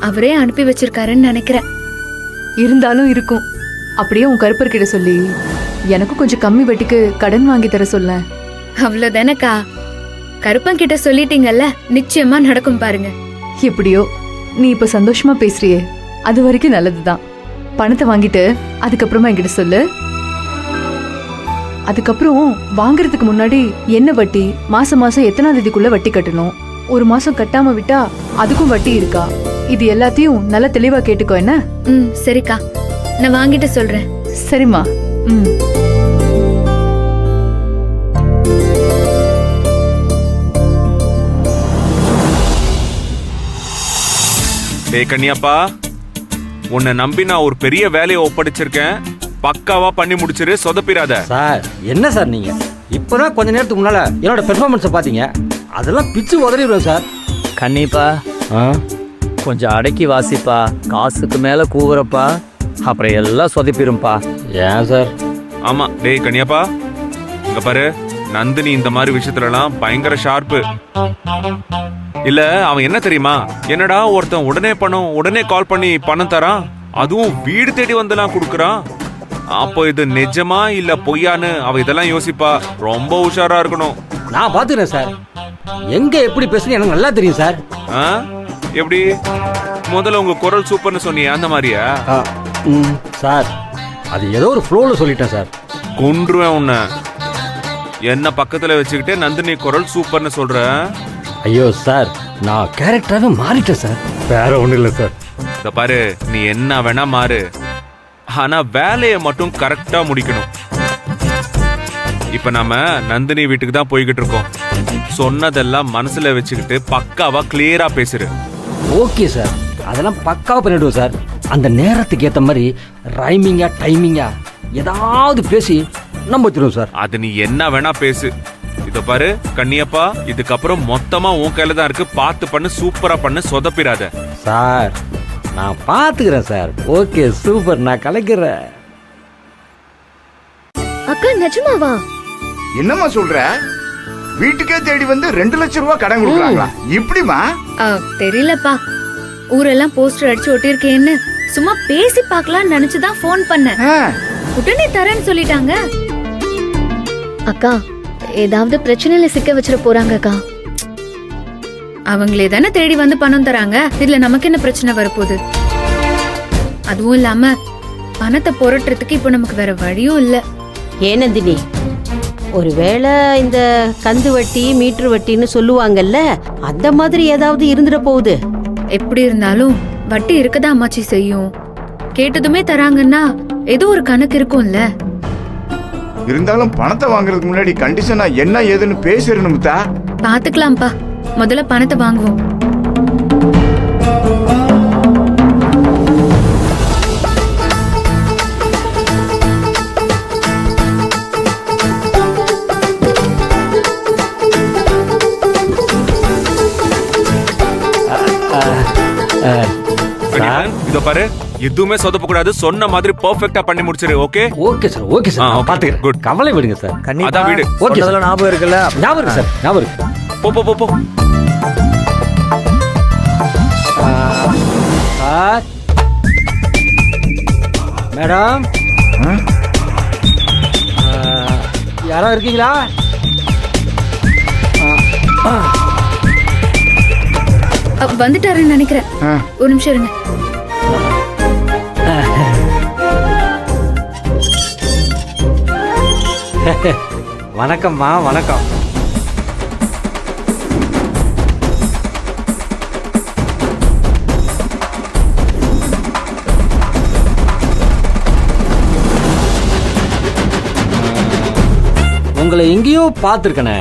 அவரே அனுப்பி வச்சிருக்காருன்னு நினைக்கிறேன். இருந்தாலும் இருக்கும். அப்படியே உன் கருப்பர்கிட்ட சொல்லி எனக்கும் கொஞ்சம் கம்மி வட்டிக்கு கடன் வாங்கி தர சொல்ல. அவ்வளவுதானக்கா. கருப்பன் கிட்ட சொல்லிட்டீங்கல்ல, நிச்சயமா நடக்கும் பாருங்க. எப்படியோ நீ இப்ப சந்தோஷமா பேசுறியே, அது வரைக்கும் நல்லதுதான். பணத்தை வாங்கிட்டு அதுக்கப்புறமா என்கிட்ட சொல்லு. அதுக்கப்புறம் வாங்குறதுக்கு முன்னாடி என்ன வட்டி, மாசம் மாசம் எத்தனாம் தேதிக்குள்ள வட்டி கட்டணும், ஒரு மாசம் கட்டாம விட்டா அதுக்கும் வட்டி இருக்கா, இது எல்லாத்தையும் நல்லா தெளிவா கேட்டுக்கோ. என்ன? சரிக்கா, நான் வாங்கிட்டு சொல்றேன். சரிம்மா. டேய் கன்னியாப்பா, உன்னை நம்பி நான் ஒரு பெரிய வேலையை ஒப்படைச்சிருக்கேன். பக்காவா பண்ணி முடிச்சிரு, சொதப்பிராத. சார் என்ன சார் நீங்க இப்பதான் கொஞ்ச நேரத்துக்கு முன்னால என்னோட பெர்ஃபார்மன்ஸை பாத்தீங்க, அதெல்லாம் பிச்சு உதறிடுவேன் சார். கண்டிப்பா கொஞ்சம் அடக்கி வாசிப்பா, காசுக்கு மேல கூவுறப்பா அப்புறம் எல்லாம் சொதப்பிரும்பா. ஏன் சார்? ஆமா டேய் கன்னியாப்பா, இங்க பாரு, நந்தினி இந்த மாதிரி விஷயத்துலலாம் பயங்கர ஷார்ப்பு. இல்ல அவன் என்ன தெரியுமா, என்னடா ஒருத்தன் உடனே பணம், உடனே கால் பண்ணி பணம் தரான், அதுவும் வீடு தேடி வந்தெல்லாம் கொடுக்கறான். அப்போ இது நிஜமா இல்ல பொய்யான்னு அவ இதெல்லாம் யோசிப்பா. ரொம்ப உஷாரா இருக்கணும். நான் பாத்துக்கிறேன் சார். எங்க எப்படி பேசுன்னு எனக்கு நல்லா தெரியும் சார். எப்படி? முதல்ல உங்க குரல் சூப்பர்னு சொன்னீங்க, அந்த மாதிரியா? சார் அது ஏதோ ஒரு ஃப்ளோல சொல்லிட்டேன் சார். கொன்றுவேன் உன்னை. என்ன பக்கத்துல வச்சுக்கிட்டே நந்தினி குரல் சூப்பர்னு சொல்ற? ஐயோ சார், நான் கேரக்டராகவே மாறிட்டேன் சார். வேற ஒண்ணும் இல்லை சார். இத பாரு, நீ என்ன வேணா மாறு, ஆனா வேலையை மட்டும் கரெக்டா முடிக்கணும். இப்ப நாம நந்தினி வீட்டுக்கு தான் போய்கிட்டு இருக்கோம். சொன்னதெல்லாம் மனசுல வச்சுக்கிட்டு பக்காவா கிளியரா பேசுற. ஓகே சார், அதெல்லாம் பக்காவா பண்ணிடுவோம் சார். அந்த நேரத்துக்கு ஏத்த மாதிரி ரைமிங்கா டைமிங்கா ஏதாவது பேசி நம்ம வச்சிருவோம் சார். அது நீ என்ன வேணா பேசு. இத பாரு கன்னியப்பா, இதுக்கப்புறம் மொத்தமா உன் கையில தான் இருக்கு. பார்த்து பண்ணு, சூப்பரா பண்ணு, சொதப்பிராத. சார் நான் பாத்துக்கிறேன் சார். ஓகே சூப்பர், நான் கலைக்கிறேன். அக்கா நிஜமாவா? என்னம்மா சொல்ற? வீட்டுக்கே தேடி வந்து 2 லட்சம் ரூபாய் கடன் கொடுக்குறாங்களா? இப்படிமா? தெரியலப்பா, ஊரெல்லாம் போஸ்டர் அடிச்சு ஒட்டிருக்கேன்னு சும்மா பேசி பார்க்கலாம்னு நினைச்சுதான் போன் பண்ணேன். உடனே தரேன்னு சொல்லிட்டாங்க. அக்கா ஏதாவது பிரச்சனையில சிக்க வச்சிட போறாங்க அக்கா. அவங்களே தானே தேடி வந்து பணம் தராங்க, இதுல நமக்கு என்ன பிரச்சனை வரப்போகுது? அதுவும் இல்லாம பணத்தை புரட்டுறதுக்கு இப்ப நமக்கு வேற வழியும் இல்ல. ஏனந்தினி, ஒருவேளை இந்த கந்து வட்டி மீட்டர் வட்டின்னு சொல்லுவாங்கல்ல, அந்த மாதிரி ஏதாவது இருந்துட போகுது. எப்படி இருந்தாலும் வட்டி இருக்கதா அம்மாச்சி செய்யும். கேட்டதுமே தராங்கன்னா ஏதோ ஒரு கணக்கு இருக்கும்ல. இருந்தாலும் பணத்தை வாங்குறதுக்கு முன்னாடி கண்டிஷனா என்ன ஏதுன்னு பேசிடணும். பாத்துக்கலாம்ப்பா, முதல்ல பணத்தை வாங்குவோம். இத பாரு, எதுவுமே சொதப்ப கூடாது. சொன்ன மாதிரி பெர்ஃபெக்ட்டா பண்ணி முடிச்சிரு. Okay okay sir. Okay sir, பாத்துக்கிறேன். குட், கவலை விடுங்க சார். அதான் வீடு. ஓகே சார், ஞாபகம் இருக்குல்ல? ஞாபகம் இருக்கு சார், ஞாபகம் இருக்கு. போ போ போ போ. சார் மேடம், யாரோ இருக்கீங்களா? வந்துட்டாருன்னு நினைக்கிறேன். ஒரு நிமிஷம் இருங்க. வணக்கம்மா, வணக்கம். உங்களை எங்கேயோ பார்த்திருக்கனே.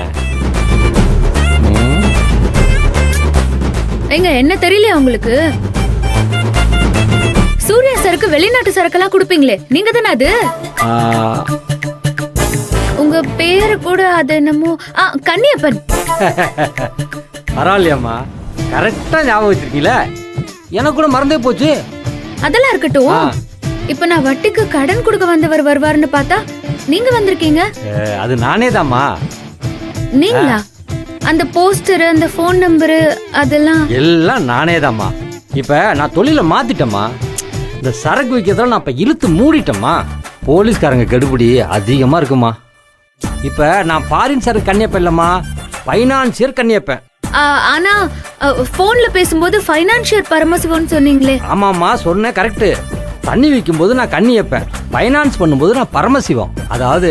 எங்க என்ன தெரியலையா உங்களுக்கு? சூர்யா சரக்கு வெளிநாட்டு சரக்கெல்லாம் கொடுப்பீங்களே, நீங்க தானே அது? உங்க பேரு கூட அது என்னமோ கன்னியப்பன். பரவாயில்லையம்மா, கரெக்டா ஞாபகம் வச்சிருக்கீங்களே. எனக்கு கூட மறந்தே போச்சு. அதெல்லாம் இருக்கட்டும். இப்ப நான் வட்டிக்கு கடன் கொடுக்க வந்தவர் வருவாருன்னு பார்த்தா நீங்க வந்திருக்கீங்க. அது நானே தாம்மா. நீங்களா? அந்த போஸ்டர், அந்த போன் நம்பர் அதெல்லாம் எல்லாம் நானே தாம்மா. இப்போ நான் தொழிலை மாற்றிட்டேம்மா. இந்த சரக்கு வைக்கிறதால நான் இப்போ இழுத்து மூடிட்டேம்மா. போலீஸ்காரங்க கெடுபிடி அதிகமாக இருக்குமா. இப்போ நான் ஃபாரின் சரக்கு கண்ணியப்பேன் இல்லைம்மா, ஃபைனான்சியர் கண்ணியப்பேன். ஆனா போன்ல பேசும்போது ஃபைனான்சியர் பரமசிவன் சொன்னீங்களே. ஆமாம்மா, சொன்னேன், கரெக்டு. தண்ணி வைக்கும்போது நான் கண்ணி வைப்பேன், ஃபைனான்ஸ் பண்ணும்போது நான் பரமசிவம். அதாவது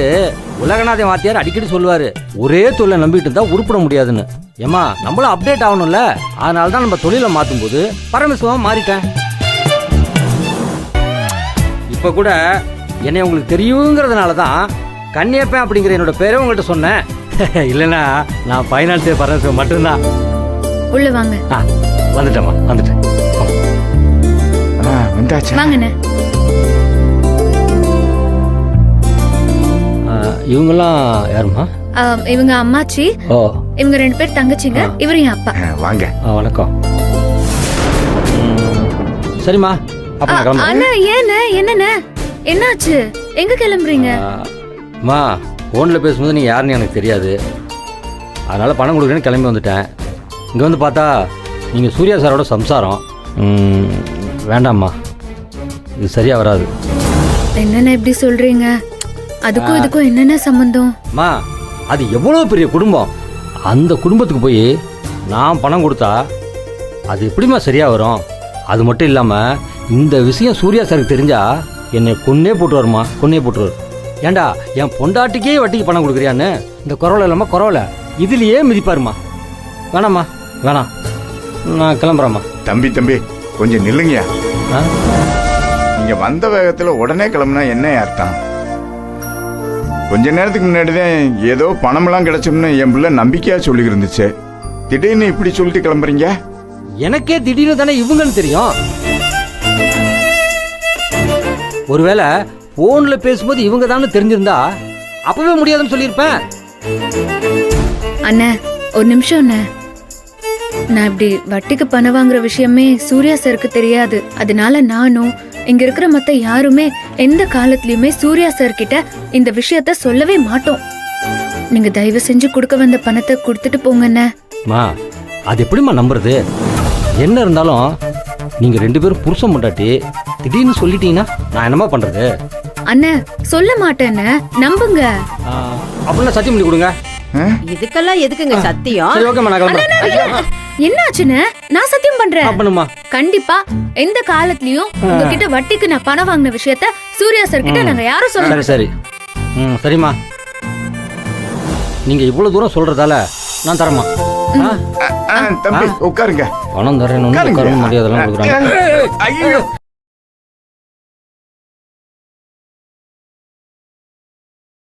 உலகநாதன் வாத்தியார் அடிக்கடி சொல்லுவார், ஒரே தொழிலை நம்பிட்டு இருந்தால் உருப்பிட முடியாதுன்னு. ஏம்மா நம்மளும் அப்டேட் ஆகணும்ல, அதனால தான் நம்ம தொழிலை மாற்றும் போது பரமசிவம் மாறிட்டேன். இப்போ கூட என்னை உங்களுக்கு தெரியுங்கிறதுனால தான் கண்ணியப்பேன் அப்படிங்கிற என்னோட பேரை உங்கள்கிட்ட சொன்னேன். இல்லைன்னா நான் ஃபைனான்ஸே பரமசிவம் மட்டும்தான். உள்ள வாங்க. வந்துட்டேம்மா, வந்துட்டேன். வந்தாச்சா? வாங்கண்ணே. இவங்கெல்லாம் யாருமா? இவங்க அம்மாச்சி, ஓ, இவங்க 2 பேர் தங்கச்சிங்க, இவரு என் அப்பா. வாங்க. வணக்கம். சரிம்மா, அப்ப நான் கிளம்புறேன். அண்ணா ஏண்ணே, என்னண்ணே என்னாச்சு, எங்க கிளம்புறீங்க? அம்மா, ஃபோனில் பேசும்போது நீ யாருன்னு எனக்கு தெரியாது, அதனால் பணம் கொடுக்குறேன்னு கிளம்பி வந்துட்டேன். இங்கே வந்து பார்த்தா நீங்கள் சூர்யா சாரோட சம்சாரம். வேண்டாம்மா, இது சரியாக வராது. என்னண்ணே இப்படி சொல்றீங்க? அதுக்கும் இதுக்கும் என்னென்ன சம்பந்தம்? அம்மா, அது எவ்வளோ பெரிய குடும்பம். அந்த குடும்பத்துக்கு போய் நான் பணம் கொடுத்தா அது எப்படிம்மா சரியாக வரும்? அது மட்டும் இல்லாமல் இந்த விஷயம் சூர்யா சாருக்கு தெரிஞ்சா என்னை கொன்னே போட்டுருவாருமா, கொன்னே போட்டுருவார். ஏண்டா என் பொண்டாட்டிக்கே வட்டிக்கு பணம் கொடுக்குறியான்னு இந்த குறவலை இல்லாமல் குறவலை இதுலேயே மிதிப்பாருமா. வேணாம்மா, வேணாம், நான் கிளம்புறேம்மா. தம்பி கொஞ்சம் நில்லுங்கயா. நீங்க வந்த வேகத்துல உடனே கிளம்புனா என்ன அர்த்தம்? கொஞ்ச நேரத்துக்கு முன்னாடி தான் ஏதோ பணமெல்லாம் கிடைச்சோம்னு என் பிள்ளை நம்பிக்கையா சொல்லி இருந்துச்சு. திடீர்னு இப்படி சொல்லிட்டு கிளம்புறீங்க? எனக்கே திடீர்னு தானே இவங்கன்னு தெரியும். ஒருவேளை போன்ல பேசும்போது இவங்க தான் தெரிஞ்சிருந்தா அப்பவே முடியாதுன்னு சொல்லியிருப்பேன். அண்ணா ஒரு நிமிஷம் அண்ணா, நான் இப்படி வட்டிக்கு பணம் வாங்குற விஷயமே சூர்யா சாருக்கு தெரியாது. அதனால நானும் இங்க இருக்கிற மத்த யாருமே எந்த காலத்திலயுமே சூர்யா சார் கிட்ட இந்த விஷயத்த சொல்லவே மாட்டோம். நீங்க தயவு செஞ்சு கொடுக்க வந்த பணத்தை கொடுத்துட்டு போங்கண்ணே. மா, அது எப்படிம்மா நம்புறது? என்ன இருந்தாலும் நீங்க 2 பேரும் புருஷன் பொண்டாட்டி, திடீர்னு சொல்லிட்டீங்கன்னா நான் என்னமா பண்றது? அண்ணா சொல்ல மாட்டேன்னு நம்புங்க. அப்படின்னா சத்தியம் பண்ணி கொடுங்க. இதுக்கெல்லாம் எதுக்குங்க சத்தியம்? சரி, ஓகேம்மா, நான் கிளம்புறேன். என்னாச்சுன்னு நான் சத்தியம் பண்றேன். பண்ணுமா? கண்டிப்பா எந்த காலத்திலயும் உங்ககிட்ட வட்டிக்கு நான் பணம் வாங்கின விஷயத்த சூர்யா சார் கிட்ட நாங்க யாரும் சொல்ல. சரி சரி, சரிம்மா, நீங்க இவ்வளவு தூரம் சொல்றதால நான் தரமா. தம்பி உட்காருங்க. பணம் தரேன்னு உட்கார முடியாதெல்லாம் கொடுக்குறாங்க. ஐயோ